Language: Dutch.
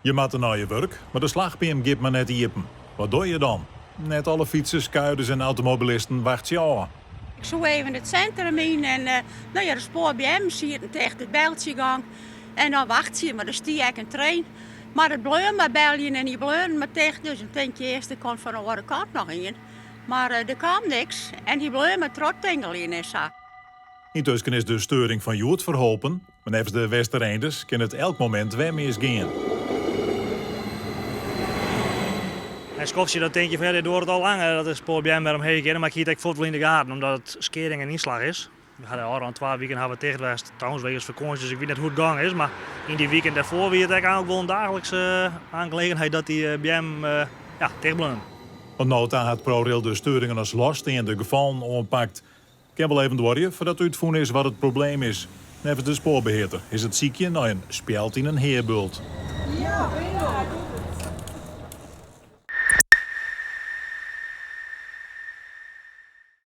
Je maakt naar je werk, maar de slagbeam geeft maar net iepen. Wat doe je dan? Net alle fietsers, kuiders en automobilisten wachten je aan. Ik zou even het centrum in en de spoor bij hem zie je tegen het beltje gang. En dan wacht je, maar dan stier ik een trein. Maar het bleun maar beljen en die bleun maar tegen. Dus ik denk je eerst, er komt van een andere kant nog in. Maar er kwam niks. En die bleun maar trottengel in en zo. Intussen is de storing van Joert verholpen. Maar nevens de Westereenders kan het elk moment weer misgaan. En Skofje, dat denk je verder door het al langer. Dat is spoor bij hem met hem heen kennen. Maar ik hier voetbal in de gaten, omdat het skering en inslag is. We hadden al 2 weken hebben we tegen geweest. Trouwens, wegens vakantie, dus ik weet niet hoe het gang is. Maar in die weekend daarvoor was het eigenlijk ook wel een dagelijkse aangelegenheid dat hij bij hem tegen bleef. Want nota had ProRail de storingen als last en de gevallen oppakt. Ik heb wel even doorje voordat u het voelen is wat het probleem is. Nevens de spoorbeheerder is het ziekje nou een speld in een heerbult. Ja,